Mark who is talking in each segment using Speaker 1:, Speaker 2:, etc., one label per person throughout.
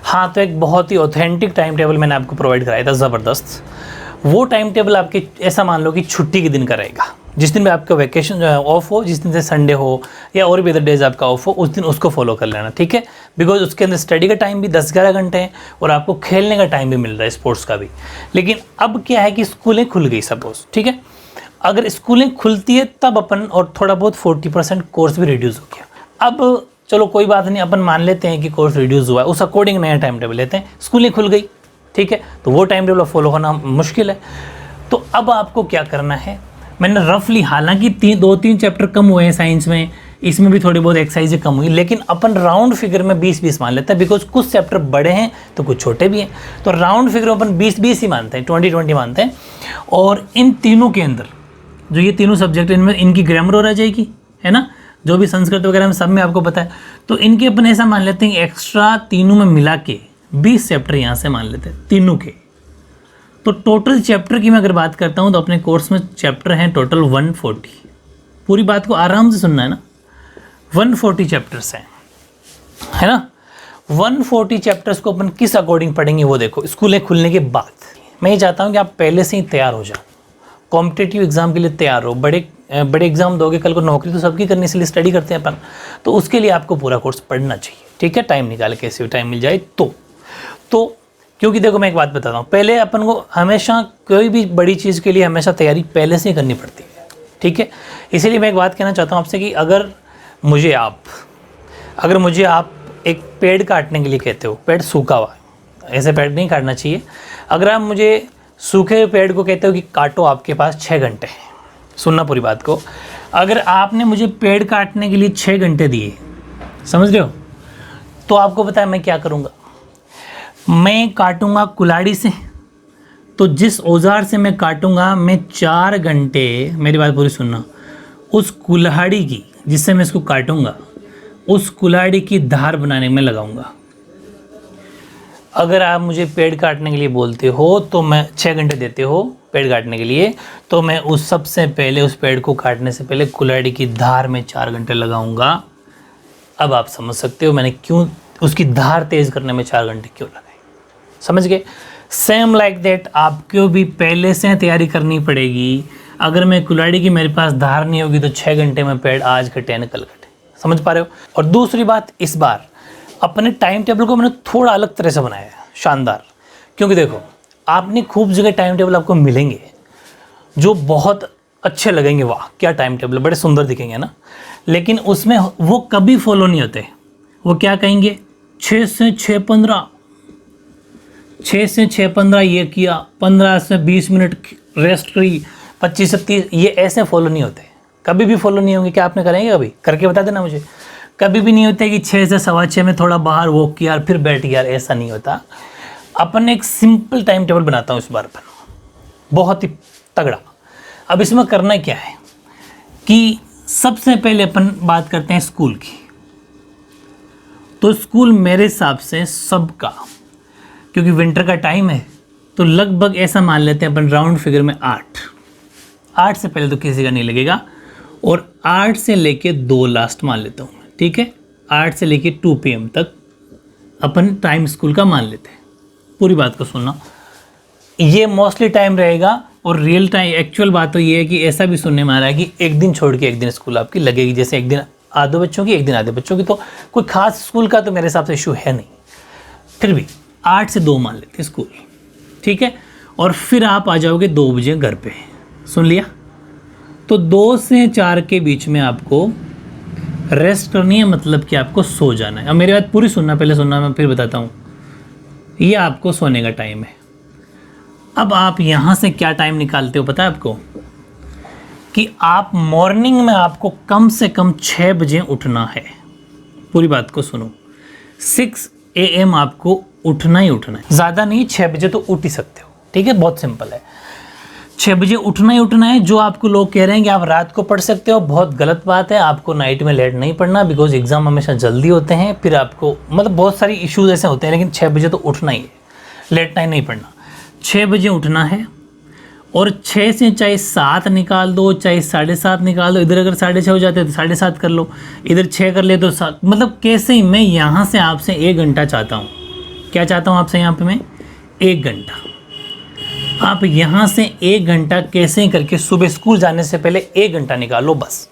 Speaker 1: हाँ, तो एक बहुत ही ऑथेंटिक टाइम टेबल मैंने आपको प्रोवाइड कराया था, ज़बरदस्त। वो टाइम टेबल आपके ऐसा मान लो कि छुट्टी के दिन का रहेगा, जिस दिन भी आपका वैकेशन ऑफ हो, जिस दिन से संडे हो या और भी अदर डेज आपका ऑफ हो, उस दिन उसको फॉलो कर लेना, ठीक है। बिकॉज उसके अंदर स्टडी का टाइम भी 10-11 घंटे हैं और आपको खेलने का टाइम भी मिल रहा है, स्पोर्ट्स का भी। लेकिन अब क्या है कि स्कूलें खुल गई सपोज, ठीक है। अगर स्कूलें खुलती है तब अपन और थोड़ा बहुत 40% कोर्स भी रिड्यूस हो गया। अब चलो कोई बात नहीं, अपन मान लेते हैं कि कोर्स रिड्यूस हुआ है, उस अकॉर्डिंग नया टाइम टेबल लेते हैं। स्कूलें खुल गई, ठीक है, तो वो टाइम टेबल फॉलो करना मुश्किल है। तो अब आपको क्या करना है, मैंने रफली, हालांकि 2-3 चैप्टर कम हुए हैं साइंस में, इसमें भी थोड़ी बहुत एक्सरसाइजें कम हुई, लेकिन अपन राउंड फिगर में 20-20 मान लेते हैं, बिकॉज कुछ चैप्टर बड़े हैं तो कुछ छोटे भी हैं। तो राउंड फिगर में अपन 20-20 ही मानते हैं, 20-20 मानते हैं। और इन तीनों के अंदर जो ये तीनों सब्जेक्ट, इनमें इनकी ग्रामर हो रह जाएगी, है ना, जो भी संस्कृत वगैरह में सब में आपको पता है। तो इनके अपन ऐसा मान लेते हैं एक्स्ट्रा तीनों में मिला के 20 चैप्टर यहाँ से मान लेते हैं तीनों के। तो टोटल चैप्टर की मैं अगर बात करता हूँ तो अपने कोर्स में चैप्टर हैं टोटल 140। पूरी बात को आराम से सुनना है ना, 140 चैप्टर्स हैं, है ना। 140 चैप्टर्स को अपन किस अकॉर्डिंग पढ़ेंगे वो देखो, स्कूलें खुलने के बाद। मैं ये चाहता हूँ कि आप पहले से ही तैयार हो जाओ, कॉम्पिटिटिव एग्जाम के लिए तैयार हो। बड़े एग्जाम दोगे, कल को नौकरी तो सबकी करने के लिए स्टडी करते हैं अपन, तो उसके लिए आपको पूरा कोर्स पढ़ना चाहिए, ठीक है। टाइम निकाल के, कैसे भी टाइम मिल जाए तो क्योंकि देखो मैं एक बात बताता हूँ, पहले अपन को हमेशा कोई भी बड़ी चीज़ के लिए हमेशा तैयारी पहले से ही करनी पड़ती है, ठीक है। इसीलिए मैं एक बात कहना चाहता हूँ आपसे कि अगर मुझे आप एक पेड़ काटने के लिए कहते हो, पेड़ सूखा हुआ, ऐसे पेड़ नहीं काटना चाहिए। अगर आप मुझे सूखे पेड़ को कहते हो कि काटो, आपके पास 6 घंटे हैं, सुनना पूरी बात को। अगर आपने मुझे पेड़ काटने के लिए 6 घंटे दिए, समझ रहे हो, तो आपको पता है मैं क्या करूँगा, मैं काटूंगा कुल्हाड़ी से। तो जिस औजार से मैं काटूंगा, मैं 4 घंटे, मेरी बात पूरी सुनना, उस कुल्हाड़ी की, जिससे मैं इसको काटूंगा, उस कुल्हाड़ी की धार बनाने में लगाऊंगा। अगर आप मुझे पेड़ काटने के लिए बोलते हो तो मैं 6 घंटे देते हो पेड़ काटने के लिए, तो मैं उस सबसे पहले उस पेड़ को काटने से पहले कुल्हाड़ी की धार में 4 घंटे लगाऊंगा। अब आप समझ सकते हो मैंने क्यों उसकी धार तेज़ करने में 4 घंटे क्यों लगाए, समझ गए। सेम लाइक दैट आपको भी पहले से तैयारी करनी पड़ेगी। अगर मैं कुल्हाड़ी की मेरे पास धार नहीं होगी तो 6 घंटे में पेड़ आज कटे न कल कटे, समझ पा रहे हो। और दूसरी बात, इस बार अपने टाइम टेबल को मैंने थोड़ा अलग तरह से बनाया है, शानदार। क्योंकि देखो आपने खूब जगह टाइम टेबल आपको मिलेंगे जो बहुत अच्छे लगेंगे, वाह क्या टाइम टेबल, बड़े सुंदर दिखेंगे ना, लेकिन उसमें वो कभी फॉलो नहीं होते। वो क्या कहेंगे, 6 से 6:15 ये किया, 15 से 20 मिनट रेस्ट करी, 25 से 30, ये ऐसे फॉलो नहीं होते, कभी भी फॉलो नहीं होंगे। क्या आपने करेंगे कभी, करके बता देना मुझे। कभी भी नहीं होता कि 6 से 6:15 में थोड़ा बाहर वॉक किया फिर बैठ गया, ऐसा नहीं होता। अपन एक सिंपल टाइम टेबल बनाता हूँ इस बार पर, बहुत ही तगड़ा। अब इसमें करना क्या है कि सबसे पहले अपन बात करते हैं स्कूल की। तो स्कूल मेरे हिसाब से सबका, क्योंकि विंटर का टाइम है, तो लगभग ऐसा मान लेते हैं अपन राउंड फिगर में 8 से पहले तो किसी का नहीं लगेगा, और 8 से लेके 2 लास्ट मान लेता हूँ, ठीक है। 8 से लेके 2 PM तक अपन टाइम स्कूल का मान लेते हैं। पूरी बात को सुनना, ये मोस्टली टाइम रहेगा। और रियल टाइम एक्चुअल बात तो ये है कि ऐसा भी सुनने में आ रहा है कि एक दिन छोड़ के एक दिन स्कूल आपकी लगेगी, जैसे एक दिन आधे बच्चों की, एक दिन आधे बच्चों की। तो कोई खास स्कूल का तो मेरे हिसाब से इशू है नहीं, फिर भी 8 से 2 मान लेते हैं स्कूल, ठीक है। और फिर आप आ जाओगे 2 बजे घर पे, सुन लिया। तो 2 से 4 के बीच में आपको रेस्ट करनी है, मतलब कि आपको सो जाना है। अब मेरी बात पूरी सुनना, पहले सुनना, मैं फिर बताता हूँ। ये आपको सोने का टाइम है। अब आप यहाँ से क्या टाइम निकालते हो पता है आपको, कि आप मॉर्निंग में आपको कम से कम 6 बजे उठना है। पूरी बात को सुनो, 6 AM आपको उठना ही उठना है, ज़्यादा नहीं, 6 बजे तो उठ ही सकते हो, ठीक है, बहुत सिंपल है। 6 बजे उठना ही उठना है। जो आपको लोग कह रहे हैं कि आप रात को पढ़ सकते हो, बहुत गलत बात है। आपको नाइट में लेट नहीं पढ़ना, बिकॉज एग्ज़ाम हमेशा जल्दी होते हैं, फिर आपको मतलब बहुत सारी इश्यूज ऐसे होते हैं। लेकिन 6 बजे तो उठना ही है, लेट टाइम नहीं पढ़ना। 6 बजे उठना है, और 6 से चाहे 7 निकाल दो, चाहे 7:30 निकाल दो। इधर अगर 6:30 हो जाते हैं तो 7:30 कर लो, इधर 6 कर ले तो 7, मतलब कैसे ही। मैं यहाँ से आपसे 1 घंटा चाहता हूँ, क्या चाहता हूँ आपसे यहाँ पे मैं, 1 घंटा। आप यहाँ से 1 घंटा कैसे ही करके सुबह स्कूल जाने से पहले 1 घंटा निकालो बस,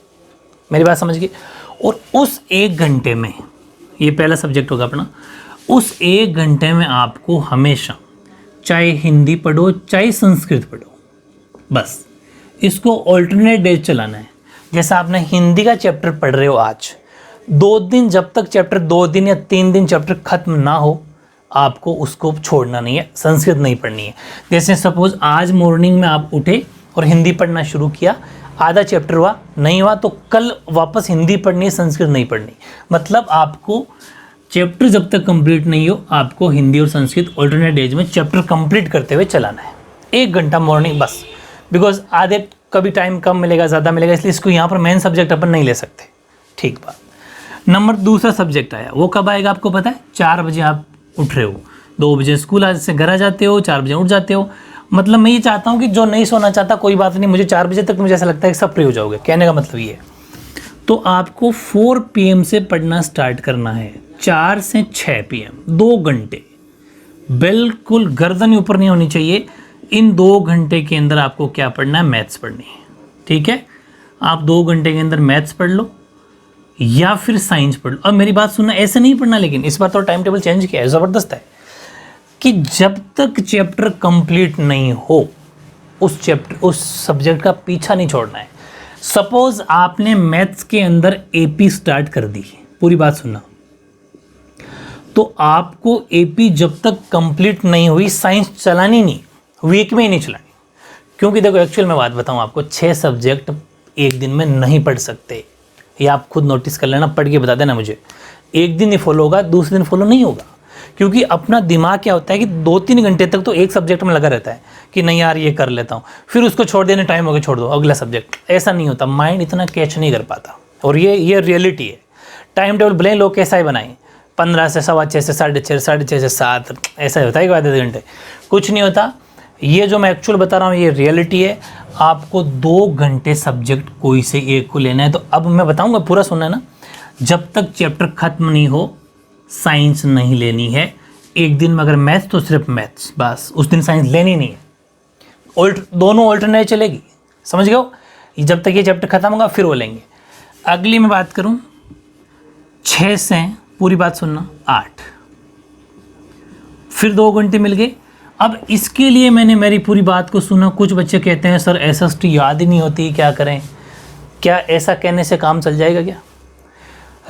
Speaker 1: मेरी बात समझ गई। और उस 1 घंटे में, ये पहला सब्जेक्ट होगा अपना, उस 1 घंटे में आपको हमेशा चाहे हिंदी पढ़ो चाहे संस्कृत पढ़ो, बस इसको ऑल्टरनेट डेज चलाना है। जैसा आपने हिंदी का चैप्टर पढ़ रहे हो आज, 2 दिन, जब तक चैप्टर 2 दिन या 3 दिन चैप्टर खत्म ना हो, आपको उसको छोड़ना नहीं है, संस्कृत नहीं पढ़नी है। जैसे सपोज आज मॉर्निंग में आप उठे और हिंदी पढ़ना शुरू किया, आधा चैप्टर हुआ, नहीं हुआ तो कल वापस हिंदी पढ़नी है, संस्कृत नहीं पढ़नी। मतलब आपको चैप्टर जब तक कंप्लीट नहीं हो, आपको हिंदी और संस्कृत ऑल्टरनेट डेज में चैप्टर कंप्लीट करते हुए चलाना है। 1 घंटा मॉर्निंग बस, बिकॉज आधे कभी टाइम कम मिलेगा, ज़्यादा मिलेगा, इसलिए इसको यहाँ पर मेन सब्जेक्ट अपन नहीं ले सकते। ठीक बात। नंबर दूसरा सब्जेक्ट आया, वो कब आएगा आपको पता है? 4 बजे आप उठ रहे हो, 2 बजे स्कूल आज से घर आ जाते हो, 4 बजे उठ जाते हो। मतलब मैं ये चाहता हूँ कि जो नहीं सोना चाहता कोई बात नहीं, मुझे 4 बजे तक मुझे ऐसा लगता है कि सब फ्री हो जाओगे, कहने का मतलब ये है। तो आपको 4 PM से पढ़ना स्टार्ट करना है, 4 से 6 PM 2 घंटे, बिल्कुल गर्दन ऊपर नहीं होनी चाहिए। इन 2 घंटे के अंदर आपको क्या पढ़ना है? मैथ्स पढ़नी है। ठीक है, आप 2 घंटे के अंदर मैथ्स पढ़ लो या फिर साइंस पढ़ लो। अब मेरी बात सुनना, ऐसे नहीं पढ़ना, लेकिन इस बार तो टाइम टेबल चेंज किया है, ज़बरदस्त है कि जब तक चैप्टर कंप्लीट नहीं हो उस सब्जेक्ट का पीछा नहीं छोड़ना है। सपोज आपने मैथ्स के अंदर AP स्टार्ट कर दी, पूरी बात सुनना, तो आपको AP जब तक कंप्लीट नहीं हुई साइंस चलानी नहीं, वीक में ही नहीं चलानी। क्योंकि देखो एक्चुअल में बात बताऊं आपको, 6 सब्जेक्ट एक दिन में नहीं पढ़ सकते, ये आप खुद नोटिस कर लेना, पढ़ के बता देना मुझे। एक दिन ही फॉलो होगा, दूसरे दिन फॉलो नहीं होगा, क्योंकि अपना दिमाग क्या होता है कि 2-3 घंटे तक तो एक सब्जेक्ट में लगा रहता है कि नहीं यार ये कर लेता हूँ, फिर उसको छोड़ देने टाइम हो गया, छोड़ दो अगला सब्जेक्ट। ऐसा नहीं होता, माइंड इतना कैच नहीं कर पाता, और ये रियलिटी है। टाइम टेबल भले लोग कैसा ही बनाएं, 15 से 6:15 से 6:30, 6:30 से 7, ऐसा होता है कि आधे घंटे, कुछ नहीं होता। ये जो मैं एक्चुअल बता रहा हूँ ये रियलिटी है। आपको 2 घंटे सब्जेक्ट कोई से एक को लेना है। तो अब मैं बताऊंगा, पूरा सुनना है ना। जब तक चैप्टर खत्म नहीं हो साइंस नहीं लेनी है। एक दिन में अगर मैथ्स तो सिर्फ मैथ्स, बस उस दिन साइंस लेनी नहीं है। दोनों ऑल्टरनेट चलेगी, समझ गए हो? जब तक ये चैप्टर खत्म होगा फिर वो लेंगे। अगली मैं बात करूँ 6 से, पूरी बात सुनना, 8, फिर 2 घंटे मिल गए। अब इसके लिए मैंने मेरी पूरी बात को सुना। कुछ बच्चे कहते हैं सर SST याद ही नहीं होती, क्या करें? क्या ऐसा कहने से काम चल जाएगा क्या?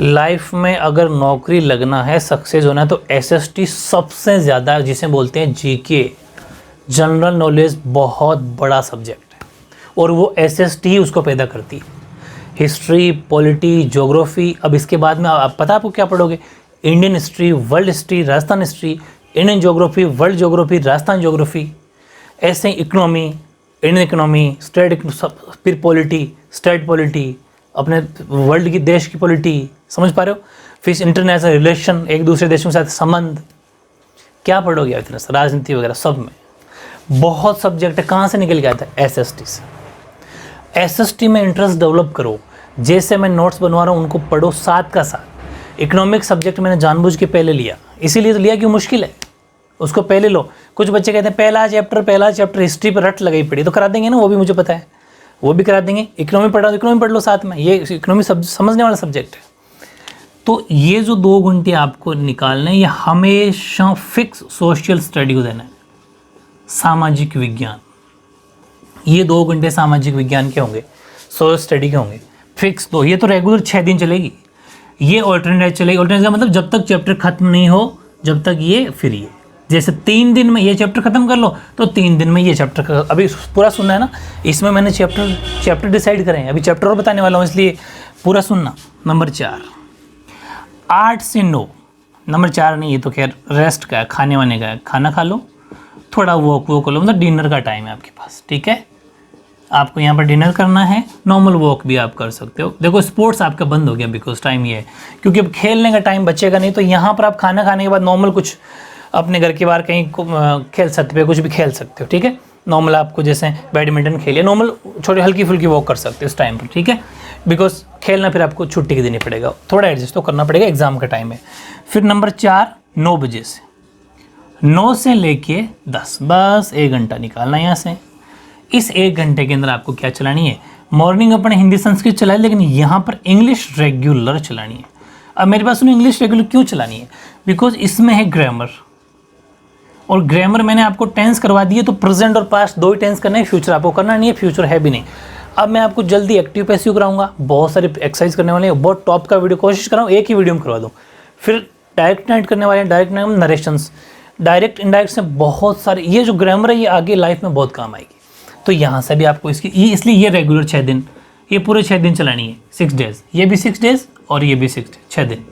Speaker 1: लाइफ में अगर नौकरी लगना है, सक्सेस होना है, तो SST सबसे ज़्यादा, जिसे बोलते हैं GK, जनरल नॉलेज, बहुत बड़ा सब्जेक्ट है, और वो SST ही उसको पैदा करती है। History, polity, geography. अब इसके बाद में आप पता आपको क्या पढ़ोगे? Indian history, world history, Rajasthan history, Indian geography, world geography, Rajasthan geography, ऐसे इकोनॉमी, इंडियन इकोनॉमी, स्टेट, फिर पॉलिटी, स्टेट पॉलिटी, अपने वर्ल्ड की, देश की पॉलिटी, समझ पा रहे हो? फिर इंटरनेशनल रिलेशन, एक दूसरे देशों के साथ संबंध, क्या पढ़ोगे आप इतना, राजनीति वगैरह सब में। बहुत सब्जेक्ट है, कहाँ से निकल के आता है? SST से। SST में इंटरेस्ट डेवलप करो। जैसे मैं नोट्स बनवा रहा हूँ उनको पढ़ो साथ का साथ। इकोनॉमिक सब्जेक्ट मैंने जानबूझ के पहले लिया, इसीलिए तो लिया कि मुश्किल है, उसको पहले लो। कुछ बच्चे कहते हैं पहला चैप्टर हिस्ट्री पर रट लगाई पड़ी, तो करा देंगे ना, वो भी मुझे पता है, वो भी करा देंगे। इकोनॉमी पढ़ा तो इकोनॉमी पढ़ लो साथ में, ये इकोनॉमी समझने वाला सब्जेक्ट है। तो ये जो 2 घंटे आपको निकालना है, ये हमेशा फिक्स सोशल स्टडी को देना है। सामाजिक विज्ञान, ये 2 घंटे सामाजिक विज्ञान के होंगे, सोशल स्टडी के होंगे, फिक्स 2। ये तो रेगुलर 6 दिन चलेगी, ये ऑल्टरनेट चलेगी। ऑल्टरनेट का मतलब जब तक चैप्टर खत्म नहीं हो, जब तक ये फिर ये। जैसे 3 दिन में ये चैप्टर खत्म कर लो तो 3 दिन में ये चैप्टर अभी पूरा सुनना है ना। इसमें मैंने चैप्टर डिसाइड करें हैं, अभी चैप्टर और बताने वाला हूँ, इसलिए पूरा सुनना। नंबर 4, 8 से 9। नंबर 4 नहीं, ये तो खैर रेस्ट का है, खाने वाने का है, खाना खा लो, थोड़ा वॉक कर लो, मतलब डिनर का टाइम है आपके पास, ठीक है? आपको यहाँ पर डिनर करना है, नॉर्मल वॉक भी आप कर सकते हो। देखो स्पोर्ट्स आपका बंद हो गया बिकॉज टाइम ये है, क्योंकि अब खेलने का टाइम बचेगा नहीं। तो यहाँ पर आप खाना खाने के बाद नॉर्मल कुछ अपने घर के बाहर कहीं खेल सकते हो, कुछ भी खेल सकते हो, ठीक है? नॉर्मल आपको जैसे बैडमिंटन खेलिए, नॉर्मल छोटी हल्की फुल्की वॉक कर सकते हो इस टाइम पर, ठीक है? बिकॉज खेलना फिर आपको छुट्टी के दिन ही पड़ेगा, थोड़ा एडजस्ट तो करना पड़ेगा, एग्जाम का टाइम है। फिर नंबर 4, 9 बजे से 9 से लेके 10, बस 1 घंटा निकालना है यहाँ से। इस 1 घंटे के अंदर आपको क्या चलानी है, मॉर्निंग अपन हिंदी संस्कृत चलाए, लेकिन यहाँ पर इंग्लिश रेगुलर चलानी है। अब मेरे पास सुनो, इंग्लिश रेगुलर क्यों चलानी है, बिकॉज इसमें है ग्रामर, और ग्रामर मैंने आपको टेंस करवा दिए, तो प्रेजेंट और पास्ट दो ही टेंस करना है, फ्यूचर आपको करना नहीं है, फ्यूचर है भी नहीं। अब मैं आपको जल्दी एक्टिव पैसिव कराऊंगा, बहुत सारे एक्सरसाइज करने वाले हैं, बहुत टॉप का वीडियो कोशिश कराऊँ एक ही वीडियो में करवा दूँ। फिर डायरेक्ट नाइट करने वाले हैं, direct night narrations, direct indirect से बहुत सारे, ये जो ग्रामर है ये आगे लाइफ में बहुत काम आएगी। तो यहाँ से भी आपको इसकी ये, इसलिए ये रेगुलर 6 दिन, ये पूरे 6 दिन चलानी है, 6 डेज, ये भी 6 डेज और ये भी 6 दिन।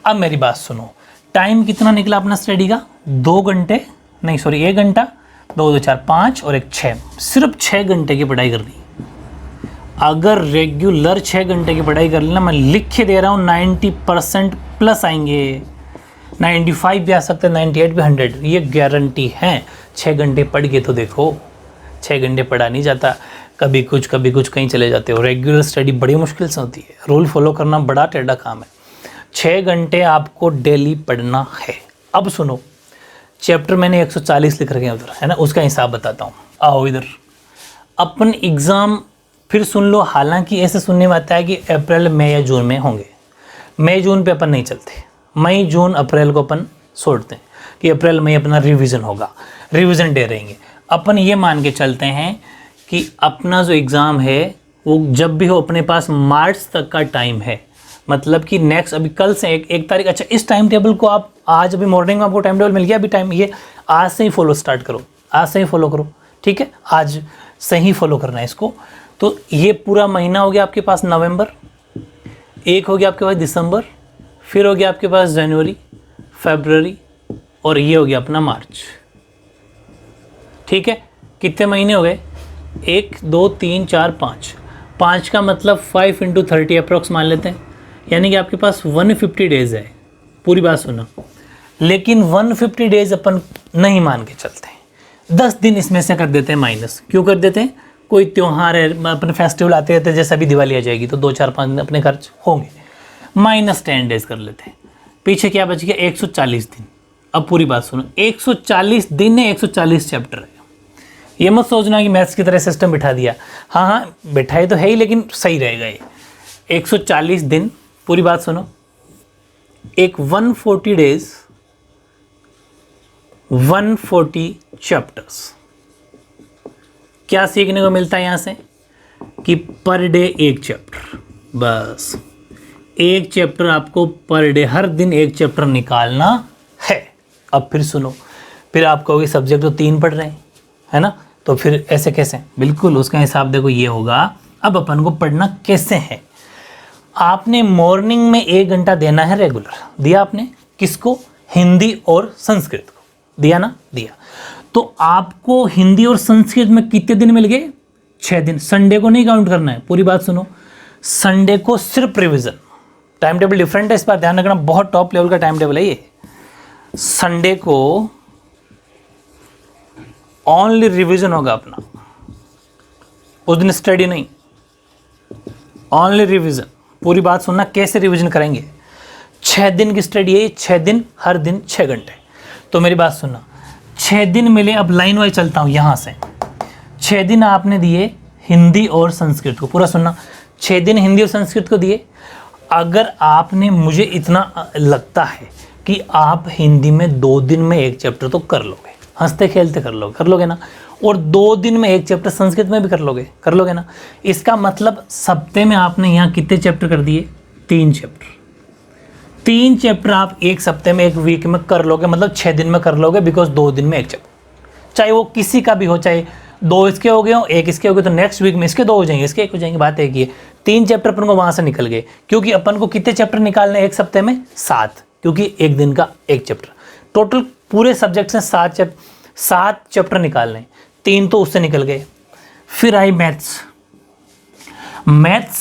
Speaker 1: अब मेरी बात सुनो, टाइम कितना निकला अपना स्टडी का, 2 घंटे नहीं सॉरी 1 घंटा, 2 2 4 5 और 1 6, सिर्फ 6 घंटे की पढ़ाई करनी। अगर रेगुलर 6 घंटे की पढ़ाई कर लेना, मैं लिख के दे रहा हूँ 90% प्लस आएंगे, 95 भी आ सकते हैं, 98 भी, 100, ये गारंटी है। 6 घंटे पढ़ के तो देखो, 6 घंटे पढ़ा नहीं जाता, कभी कुछ कहीं चले जाते हो। रेगुलर स्टडी बड़ी मुश्किल से होती है, रूल फॉलो करना बड़ा टेढ़ा काम है। 6 घंटे आपको डेली पढ़ना है। अब सुनो, चैप्टर मैंने 140 लिख रखे हैं उधर, है ना, उसका हिसाब बताता हूँ। आओ इधर, अपन एग्ज़ाम फिर सुन लो। हालांकि ऐसे सुनने में आता है कि अप्रैल मई या जून में होंगे, मई जून पे अपन नहीं चलते, मई जून अप्रैल को अपन छोड़ते हैं कि अप्रैल मई अपना रिवीजन होगा, रिवीजन डे रहेंगे। अपन ये मान के चलते हैं कि अपना जो एग्ज़ाम है वो जब भी हो अपने पास मार्च तक का टाइम है, मतलब कि नेक्स्ट अभी कल से 1 तारीख। अच्छा, इस टाइम टेबल को आप आज अभी मॉर्निंग में आपको टाइम टेबल मिल गया, अभी टाइम ये आज से ही फॉलो स्टार्ट करो, आज से ही फॉलो करो, ठीक है, आज से ही फॉलो करना है इसको। तो ये पूरा महीना हो गया आपके पास नवंबर, एक हो गया आपके पास दिसंबर, फिर हो गया आपके पास जनवरी, फरवरी, और ये हो गया अपना मार्च, ठीक है। कितने महीने हो गए, 1 2 3 4 5, 5 का मतलब 5 × 30 अप्रॉक्स मान लेते हैं, यानी कि आपके पास 150 डेज है। पूरी बात सुनो, लेकिन 150 डेज अपन नहीं मान के चलते हैं, 10 दिन इसमें से कर देते हैं माइनस। क्यों कर देते हैं, कोई त्यौहार है, अपने फेस्टिवल आते रहते हैं, जैसे अभी दिवाली आ जाएगी तो 2 4 5 दिन अपने खर्च होंगे, -10 डेज कर लेते हैं। पीछे क्या बच गया, 140 दिन। अब पूरी बात सुनो, 140 दिन है, 140 चैप्टर है। ये मत सोचना कि मैथ्स की तरह सिस्टम बिठा दिया, हाँ बिठाए तो है ही, लेकिन सही रहेगा ये 140 दिन। पूरी बात सुनो, एक 140 डेज, 140 चैप्टर्स। क्या सीखने को मिलता है यहाँ से कि पर डे 1 चैप्टर, बस 1 चैप्टर आपको पर डे, हर दिन 1 चैप्टर निकालना है। अब फिर सुनो, फिर आप कहोगे सब्जेक्ट तो 3 पढ़ रहे हैं, है ना, तो फिर ऐसे कैसे, बिल्कुल उसका हिसाब देखो ये होगा। अब अपन को पढ़ना कैसे है, आपने मॉर्निंग में 1 घंटा देना है रेगुलर, दिया आपने, किसको, हिंदी और संस्कृत को, दिया ना, दिया। तो आपको हिंदी और संस्कृत में कितने दिन मिल गए, 6 दिन। संडे को नहीं काउंट करना है, पूरी बात सुनो, संडे को सिर्फ रिवीजन। टाइम टेबल डिफरेंट है, इस बार ध्यान रखना, बहुत टॉप लेवल का टाइम टेबल है ये। संडे को ओनली रिवीजन होगा अपना, उस दिन स्टडी नहीं, ओनली रिवीजन। पूरी बात सुनना, कैसे रिवीजन करेंगे, 6 दिन की स्टडी है, 6 दिन, हर दिन 6 घंटे। तो मेरी बात सुनना, 6 दिन मिले, अब लाइन वाइज चलता हूँ यहाँ से। 6 दिन आपने दिए हिंदी और संस्कृत को, पूरा सुनना, 6 दिन हिंदी और संस्कृत को दिए। अगर आपने, मुझे इतना लगता है कि आप हिंदी में 2 दिन में 1 चैप्टर तो कर लोगे, हंसते खेलते कर लोगे ना, और 2 दिन में 1 चैप्टर संस्कृत में भी कर लोगे ना। इसका मतलब सप्ते में आपने यहाँ कितने चैप्टर कर दिए, 3 चैप्टर। 3 चैप्टर आप 1 सप्ते में, 1 वीक में कर लोगे, मतलब 6 दिन में कर लोगे, बिकॉज 2 दिन में 1 चैप्टर, चाहे वो किसी का भी हो, चाहे 2 इसके हो गए हो, 1 इसके हो गए, तो नेक्स्ट वीक में इसके 2 हो जाएंगे, इसके 1 हो जाएंगे, बात एक ही है। 3 चैप्टर अपन को वहाँ से निकल गए, क्योंकि अपन को कितने चैप्टर निकालने 1 सप्ते में, 7, क्योंकि 1 दिन का 1 चैप्टर। टोटल पूरे सब्जेक्ट से 7 चैप्टर निकालने, 3 तो उससे निकल गए। फिर आई मैथ्स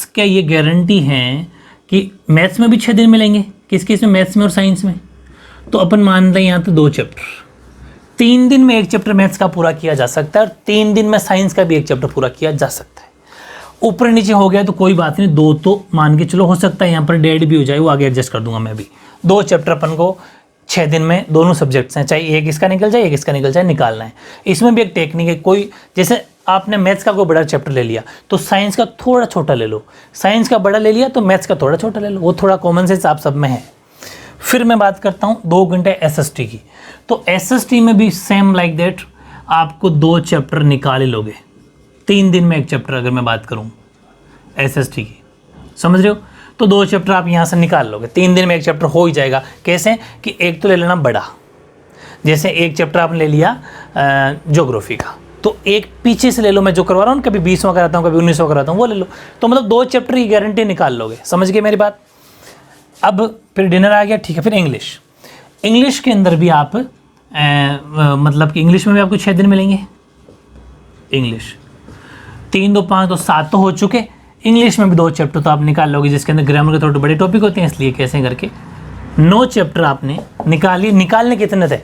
Speaker 1: क्या ये गारंटी है कि मैथ्स में भी 6 दिन मिलेंगे, किस में, मैथ्स में और साइंस में। तो अपन मान लें यहाँ तो 2 चैप्टर, 3 दिन में 1 चैप्टर मैथ्स का पूरा किया जा सकता है, और 3 दिन में साइंस का भी 1 चैप्टर पूरा किया जा सकता है। ऊपर नीचे हो गया तो कोई बात नहीं, 2 तो मान के चलो, हो सकता है यहाँ पर डेढ़ भी हो जाए, वो आगे एडजस्ट कर दूंगा मैं भी। 2 चैप्टर अपन को 6 दिन में दोनों सब्जेक्ट्स हैं, चाहे एक इसका निकल जाए एक इसका निकल जाए, निकालना है। इसमें भी एक टेक्निक है, कोई जैसे आपने मैथ्स का कोई बड़ा चैप्टर ले लिया तो साइंस का थोड़ा छोटा ले लो, साइंस का बड़ा ले लिया तो मैथ्स का थोड़ा छोटा ले लो, वो थोड़ा कॉमन सेंस आप सब में है। फिर मैं बात करता हूँ 2 घंटे SST की, तो SST में भी सेम लाइक दैट आपको 2 चैप्टर निकाल ही लोगे, 3 दिन में एक चैप्टर अगर मैं बात करूँ SST की, समझ रहे हो? तो 2 चैप्टर आप यहाँ से निकाल लोगे, 3 दिन में एक चैप्टर हो ही जाएगा। कैसे कि एक तो ले लेना बड़ा, जैसे एक चैप्टर आपने ले लिया ज्योग्राफी का, तो एक पीछे से ले लो, मैं जो करवा रहा हूँ कभी 20वां कराता हूँ कभी 19वां कराता हूँ, वो ले लो। तो मतलब 2 चैप्टर की गारंटी निकाल लोगे, समझ गए मेरी बात? अब फिर डिनर आ गया, ठीक है। फिर इंग्लिश के अंदर भी आप मतलब कि इंग्लिश में भी आपको 6 दिन मिलेंगे। इंग्लिश 3 2 5 तो 7 तो हो चुके। इंग्लिश में भी 2 चैप्टर तो आप निकाल लोगे, जिसके अंदर ग्रामर के थोड़े बड़े टॉपिक होते हैं, इसलिए कैसे करके 9 चैप्टर आपने निकालने कितने थे?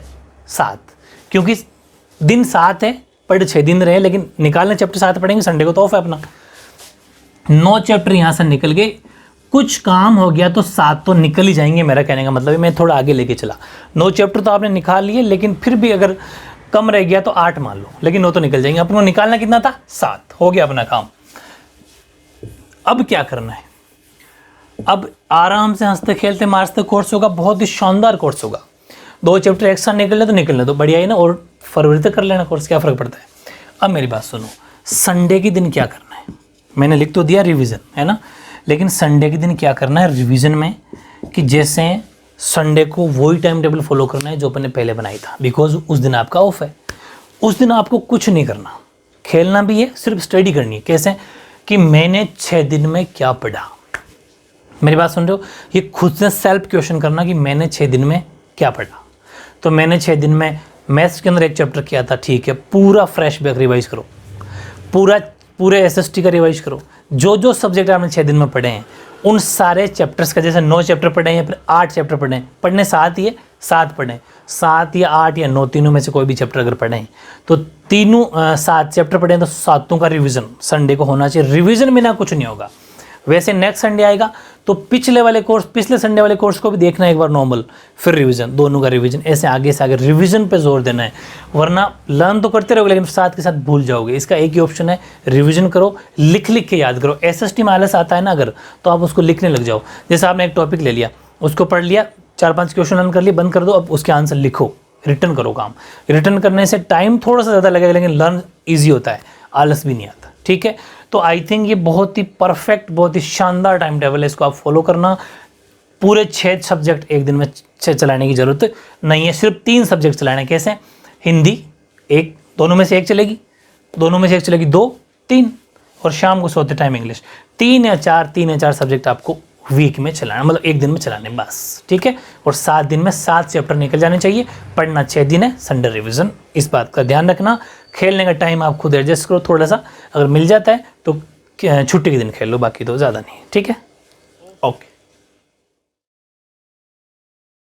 Speaker 1: 7, क्योंकि दिन 7 है, पढ़ 6 दिन रहे, लेकिन निकालने चैप्टर 7 पढ़ेंगे, संडे को तो ऑफ है अपना। 9 चैप्टर यहाँ से निकल गए, कुछ काम हो गया तो 7 तो निकल ही जाएंगे। मेरा कहने का मतलब है, मैं थोड़ा आगे लेके चला। 9 चैप्टर तो आपने निकाल लिए, लेकिन फिर भी अगर कम रह गया तो 8 मान लो, लेकिन 9 तो निकल जाएंगे। अपने को निकालना कितना था? 7, हो गया अपना काम। अब क्या करना है? अब आराम से हंसते खेलते मारते कोर्स होगा, बहुत ही शानदार कोर्स होगा। 2 चैप्टर एक साथ निकलने तो निकलने दो, बढ़िया ही ना, और फरवरी तक कर लेना कोर्स, क्या फ़र्क पड़ता है। अब मेरी बात सुनो, संडे के दिन क्या करना है? मैंने लिख तो दिया रिवीजन, है ना, लेकिन संडे के दिन क्या करना है रिवीजन में, कि जैसे संडे को वही टाइम टेबल फॉलो करना है जो अपन ने पहले बनाई था, बिकॉज उस दिन आपका ऑफ है। उस दिन आपको कुछ नहीं करना, खेलना भी है, सिर्फ स्टडी करनी है। कैसे कि मैंने 6 दिन में क्या पढ़ा। मेरी बात सुन रहे हो? ये खुद से सेल्फ क्वेश्चन करना कि मैंने 6 दिन में क्या पढ़ा। तो मैंने 6 दिन में मैथ्स के अंदर एक चैप्टर किया था, ठीक है, पूरा फ्रेश बैक रिवाइज करो, पूरे SST का रिवाइज करो। जो सब्जेक्ट आपने 6 दिन में पढ़े हैं उन सारे चैप्टर्स का, जैसे 9 चैप्टर पढ़े हैं, फिर 8 चैप्टर पढ़े हैं, पढ़ने 7 ही है, 7 पढ़ें, 7 या 8 या 9, तीनों में से कोई भी चैप्टर अगर पढ़ें तो तीनों 7 चैप्टर पढ़ें, तो 7 का रिवीजन संडे को होना चाहिए। रिवीजन बिना कुछ नहीं होगा। वैसे नेक्स्ट संडे आएगा तो पिछले संडे वाले कोर्स को भी देखना है एक बार नॉर्मल, फिर रिवीजन, दोनों का रिवीजन, ऐसे आगे से आगे रिवीजन पे जोर देना है, वरना लर्न तो करते रहोगे लेकिन साथ के साथ भूल जाओगे। इसका एक ही ऑप्शन है, रिवीजन करो, लिख के याद करो। SST में आलस आता है ना अगर, तो आप उसको लिखने लग जाओ। जैसे आपने एक टॉपिक ले लिया, उसको पढ़ लिया, 4-5 क्वेश्चन लर्न कर लिए, बंद कर दो, अब उसके आंसर लिखो, रिटर्न करो। काम रिटर्न करने से टाइम थोड़ा सा ज़्यादा लगेगा, लेकिन लर्न ईजी होता है, आलस भी नहीं आता, ठीक है। तो आई थिंक ये बहुत ही परफेक्ट, बहुत ही शानदार टाइम टेबल है, इसको आप फॉलो करना। पूरे 6 सब्जेक्ट एक दिन में चलाने की ज़रूरत नहीं है, सिर्फ 3 सब्जेक्ट चलाने। कैसे? हिंदी एक, दोनों में से एक चलेगी, 2, 3, और शाम को सोते टाइम इंग्लिश। 3 या 4 सब्जेक्ट आपको वीक में चलाना, मतलब एक दिन में चलाने बस, ठीक है। और 7 दिन में 7 चैप्टर निकल जाने चाहिए। पढ़ना 6 दिन है, संडे रिवीजन, इस बात का ध्यान रखना। खेलने का टाइम आप खुद एडजस्ट करो, थोड़ा सा अगर मिल जाता है तो छुट्टी के दिन खेल लो, बाकी तो ज़्यादा नहीं, ठीक है।